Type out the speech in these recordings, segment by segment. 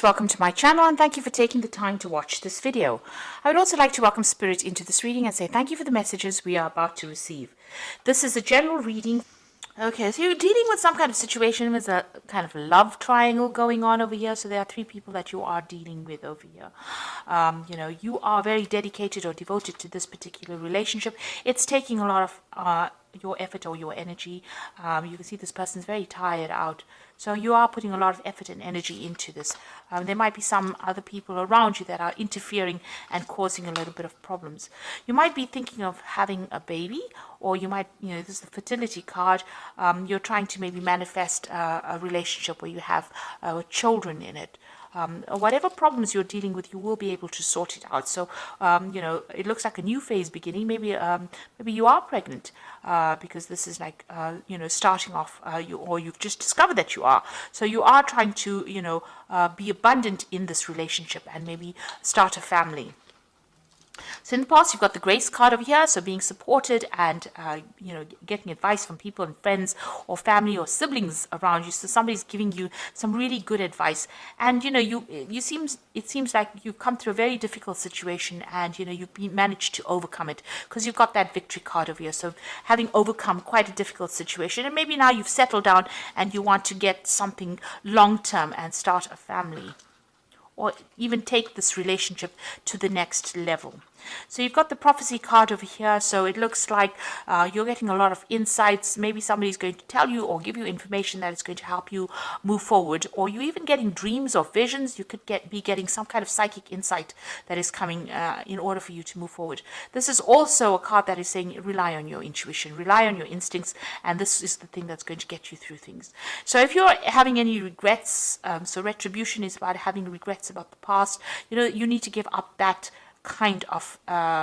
Welcome to my channel and thank you for taking the time to watch this video. I would also like to welcome Spirit into this reading and say thank you for the messages we are about to receive. This is a general reading. Okay, so you're dealing with some kind of situation with a kind of love triangle going on over here. So there are three people that you are dealing with over here. You are very dedicated or devoted to this particular relationship. It's taking a lot of your effort or your energy. You can see this person's very tired out. So you are putting a lot of effort and energy into this. There might be some other people around you that are interfering and causing a little bit of problems. You might be thinking of having a baby, or you might, this is the fertility card. You're trying to maybe manifest a relationship where you have children in it. Whatever problems you're dealing with, you will be able to sort it out. So, it looks like a new phase beginning. Maybe you are pregnant because this is like, starting off, or you've just discovered that you are. So you are trying to, be abundant in this relationship and maybe start a family. So in the past, you've got the grace card over here, so being supported and, getting advice from people and friends or family or siblings around you. So somebody's giving you some really good advice. And, it seems like you've come through a very difficult situation and, you've managed to overcome it because you've got that victory card over here. So having overcome quite a difficult situation, and maybe now you've settled down and you want to get something long-term and start a family, or even take this relationship to the next level. So you've got the prophecy card over here. So it looks like you're getting a lot of insights. Maybe somebody's going to tell you or give you information that is going to help you move forward. Or you're even getting dreams or visions. You could be getting some kind of psychic insight that is coming in order for you to move forward. This is also a card that is saying rely on your intuition, rely on your instincts, and this is the thing that's going to get you through things. So if you're having any regrets, so retribution is about having regrets about the past, you need to give up that kind of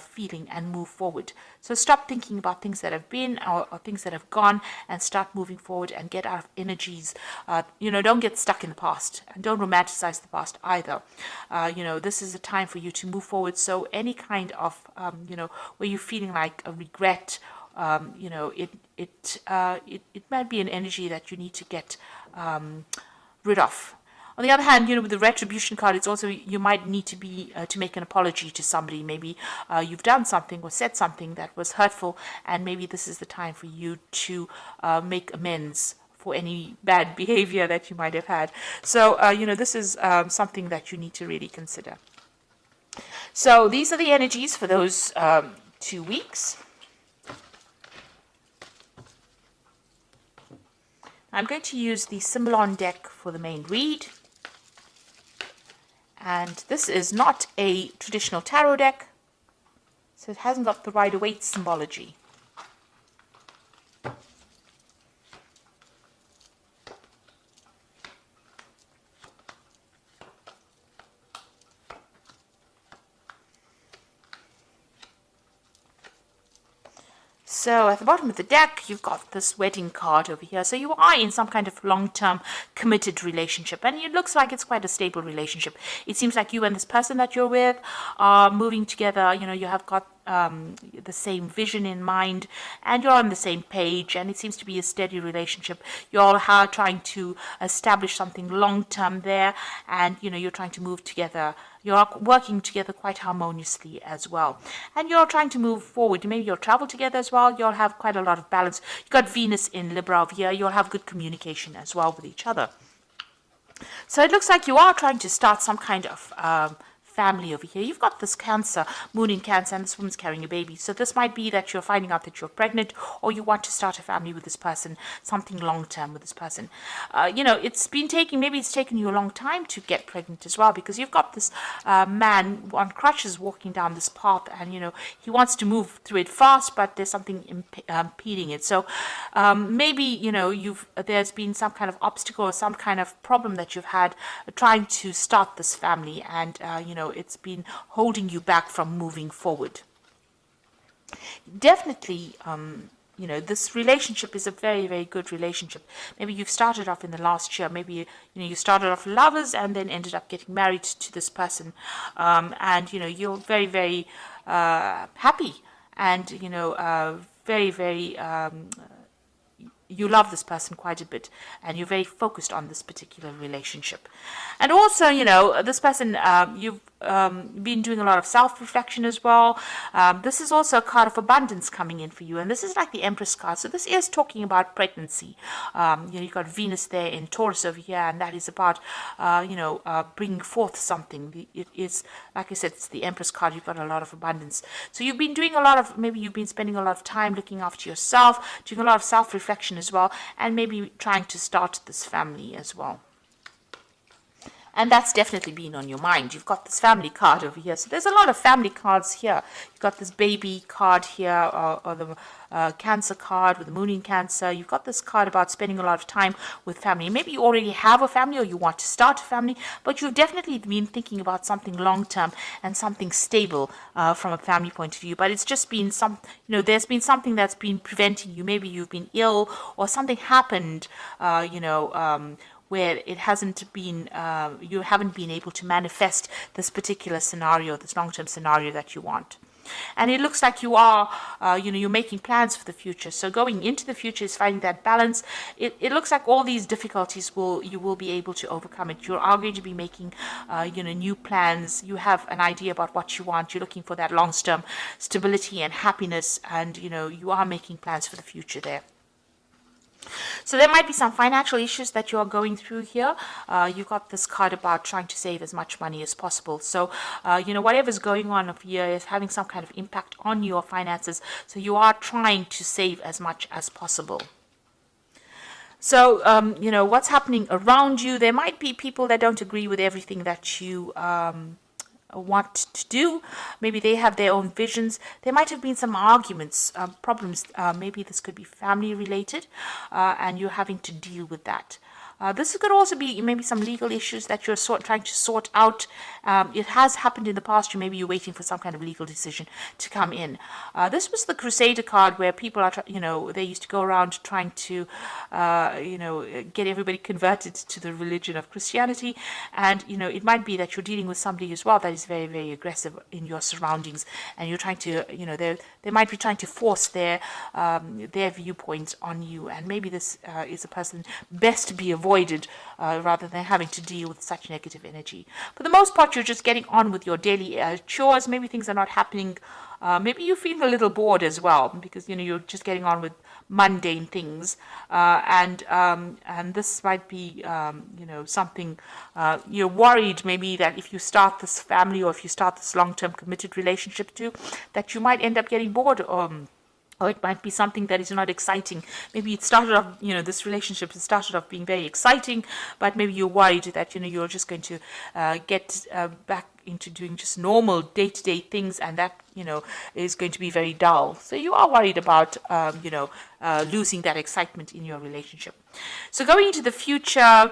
feeling and move forward. So stop thinking about things that have been or things that have gone and start moving forward and get out of energies. Don't get stuck in the past and don't romanticize the past either. This is a time for you to move forward. So any kind of, where you're feeling like a regret, it might be an energy that you need to get rid of. On the other hand, with the retribution card, it's also you might need to to make an apology to somebody. Maybe you've done something or said something that was hurtful, and maybe this is the time for you to make amends for any bad behavior that you might have had. So, this is something that you need to really consider. So these are the energies for those 2 weeks. I'm going to use the Symbolon deck for the main read. And this is not a traditional tarot deck, so it hasn't got the Rider-Waite symbology. So at the bottom of the deck, you've got this wedding card over here. So you are in some kind of long-term committed relationship. And it looks like it's quite a stable relationship. It seems like you and this person that you're with are moving together. You have got the same vision in mind and you're on the same page, and it seems to be a steady relationship. You're all trying to establish something long-term there, and you're trying to move together. You're working together quite harmoniously as well, and you're trying to move forward. Maybe you'll travel together as well. You'll have quite a lot of balance. You've got Venus in Libra over here. You'll have good communication as well with each other. So it looks like you are trying to start some kind of family over here. You've got this Cancer, moon in Cancer, and this woman's carrying a baby. So this might be that you're finding out that you're pregnant, or you want to start a family with this person, something long-term with this person. Maybe it's taken you a long time to get pregnant as well, because you've got this man on crutches walking down this path, and he wants to move through it fast, but there's something impeding it. So maybe there's been some kind of obstacle or some kind of problem that you've had trying to start this family, and it's been holding you back from moving forward. Definitely, this relationship is a very, very good relationship. Maybe you've started off in the last year. Maybe, you started off lovers and then ended up getting married to this person. And, you're very, very happy and, very, very you love this person quite a bit, and you're very focused on this particular relationship. And also, this person, you've been doing a lot of self-reflection as well. This is also a card of abundance coming in for you, and this is like the Empress card. So this is talking about pregnancy. You've got Venus there in Taurus over here, and that is about, bringing forth something. It is, like I said, it's the Empress card. You've got a lot of abundance. So you've been doing maybe you've been spending a lot of time looking after yourself, doing a lot of self-reflection as well, and maybe trying to start this family as well. And that's definitely been on your mind. You've got this family card over here. So there's a lot of family cards here. You've got this baby card here, or the Cancer card with the moon in Cancer. You've got this card about spending a lot of time with family. Maybe you already have a family or you want to start a family, but you've definitely been thinking about something long-term and something stable from a family point of view. But it's just been there's been something that's been preventing you. Maybe you've been ill or something happened, where it hasn't been, you haven't been able to manifest this particular scenario, this long-term scenario that you want. And it looks like you are, you're making plans for the future. So going into the future is finding that balance. It looks like all these difficulties you will be able to overcome it. You are going to be making, new plans. You have an idea about what you want. You're looking for that long-term stability and happiness, and you are making plans for the future there. So there might be some financial issues that you are going through here. You've got this card about trying to save as much money as possible. So, whatever's going on up here is having some kind of impact on your finances. So you are trying to save as much as possible. So, what's happening around you, there might be people that don't agree with everything that you want to do. Maybe they have their own visions. There might have been some arguments, problems. Maybe this could be family related, and you're having to deal with that. This could also be maybe some legal issues that you're trying to sort out. It has happened in the past. Maybe you're waiting for some kind of legal decision to come in. This was the Crusader card, where people are, they used to go around trying to, get everybody converted to the religion of Christianity. And, it might be that you're dealing with somebody as well that is very, very aggressive in your surroundings. And you're trying to, they might be trying to force their viewpoints on you. And maybe this is a person best to be avoided rather than having to deal with such negative energy. For the most part, you're just getting on with your daily chores. Maybe things are not happening. Maybe you feel a little bored as well, because you're just getting on with mundane things, and this might be something you're worried maybe that if you start this family, or if you start this long-term committed relationship too, that you might end up getting bored. Or it might be something that is not exciting. Maybe it started off, this relationship started off being very exciting, but maybe you're worried that, you're just going to get back into doing just normal day-to-day things, and that, is going to be very dull. So you are worried about, losing that excitement in your relationship. So going into the future,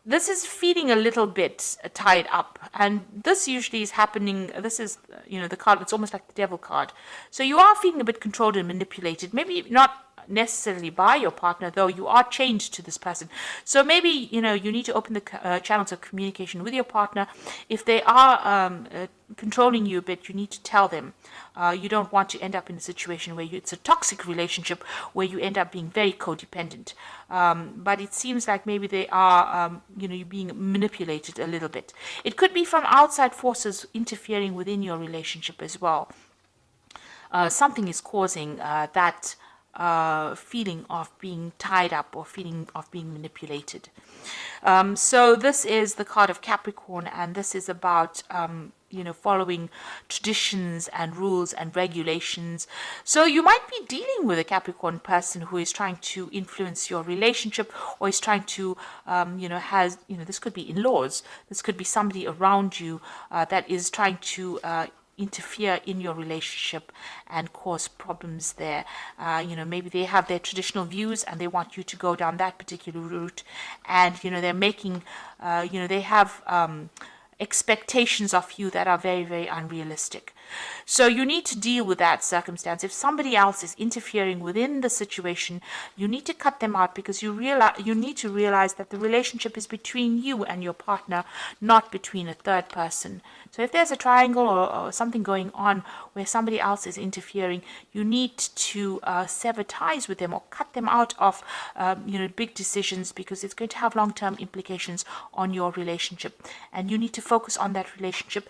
this is feeling a little bit tied up, and this usually is happening. This is, the card, it's almost like the Devil card. So you are feeling a bit controlled and manipulated, maybe not necessarily by your partner, though you are chained to this person. So maybe, you need to open the channels of communication with your partner. If they are controlling you a bit, you need to tell them. You don't want to end up in a situation where it's a toxic relationship, where you end up being very codependent. But it seems like maybe they are, you're being manipulated a little bit. It could be from outside forces interfering within your relationship as well. Something is causing that feeling of being tied up, or feeling of being manipulated. So this is the card of Capricorn, and this is about following traditions and rules and regulations. So you might be dealing with a Capricorn person who is trying to influence your relationship, or is trying to this could be in-laws, this could be somebody around you that is trying to interfere in your relationship and cause problems there. Maybe they have their traditional views and they want you to go down that particular route, and they're making they have expectations of you that are very, very unrealistic. So you need to deal with that circumstance. If somebody else is interfering within the situation, you need to cut them out, because you need to realize that the relationship is between you and your partner, not between a third person. So if there's a triangle or something going on where somebody else is interfering, you need to sever ties with them or cut them out of big decisions, because it's going to have long-term implications on your relationship, and you need to focus on that relationship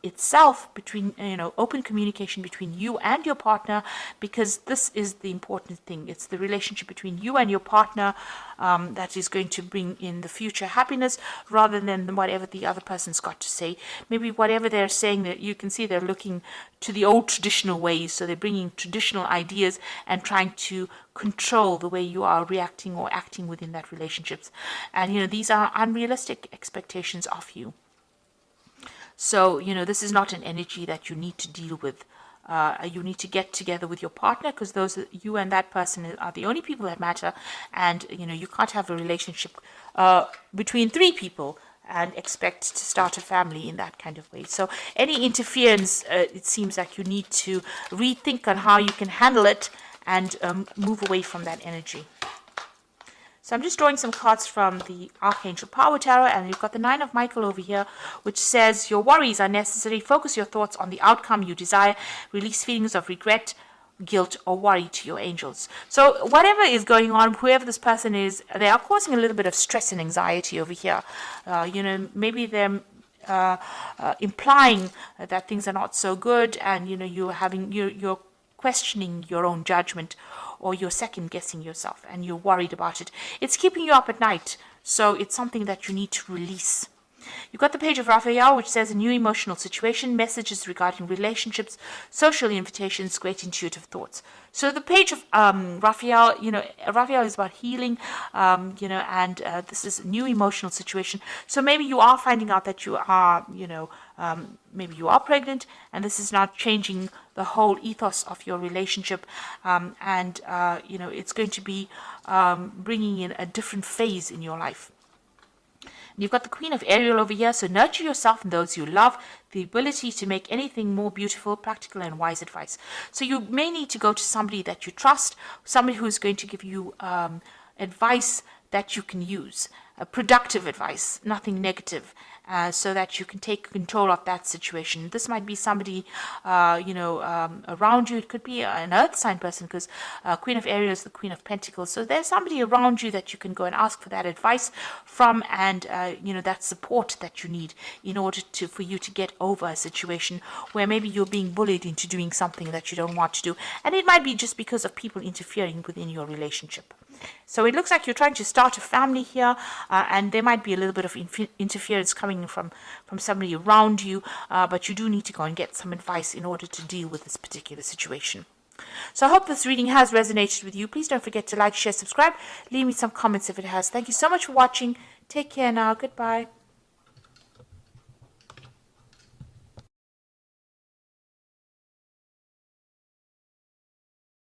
itself, between open communication between you and your partner, because this is the important thing. It's the relationship between you and your partner that is going to bring in the future happiness, rather than whatever the other person's got to say. Maybe whatever they're saying, that you can see they're looking to the old traditional ways, so they're bringing traditional ideas and trying to control the way you are reacting or acting within that relationships. And these are unrealistic expectations of you. So, this is not an energy that you need to deal with. You need to get together with your partner, because you and that person are the only people that matter. And, you can't have a relationship between three people and expect to start a family in that kind of way. So any interference, it seems like you need to rethink on how you can handle it and move away from that energy. So I'm just drawing some cards from the Archangel Power Tarot, and you've got the Nine of Michael over here, which says your worries are necessary. Focus your thoughts on the outcome you desire. Release feelings of regret, guilt, or worry to your angels. So whatever is going on, whoever this person is, they are causing a little bit of stress and anxiety over here. Maybe they're implying that things are not so good, and you're questioning your own judgment, or you're second guessing yourself and you're worried about it. It's keeping you up at night, so it's something that you need to release. You've got the Page of Raphael, which says a new emotional situation, messages regarding relationships, social invitations, great intuitive thoughts. So the Page of Raphael, Raphael is about healing, and this is a new emotional situation. So maybe you are finding out that you are, maybe you are pregnant, and this is not changing the whole ethos of your relationship, and it's going to be bringing in a different phase in your life. You've got the Queen of Ariel over here, so nurture yourself and those you love, the ability to make anything more beautiful, practical and wise advice. So you may need to go to somebody that you trust, somebody who's going to give you advice that you can use, productive advice, nothing negative, so that you can take control of that situation. This might be somebody, around you. It could be an earth sign person, because Queen of Ariel is the Queen of Pentacles. So there's somebody around you that you can go and ask for that advice from, and that support that you need in order for you to get over a situation where maybe you're being bullied into doing something that you don't want to do, and it might be just because of people interfering within your relationship. So it looks like you're trying to start a family here, and there might be a little bit of interference coming from somebody around you, but you do need to go and get some advice in order to deal with this particular situation. So I hope this reading has resonated with you. Please don't forget to like, share, subscribe. Leave me some comments if it has. Thank you so much for watching. Take care now. Goodbye.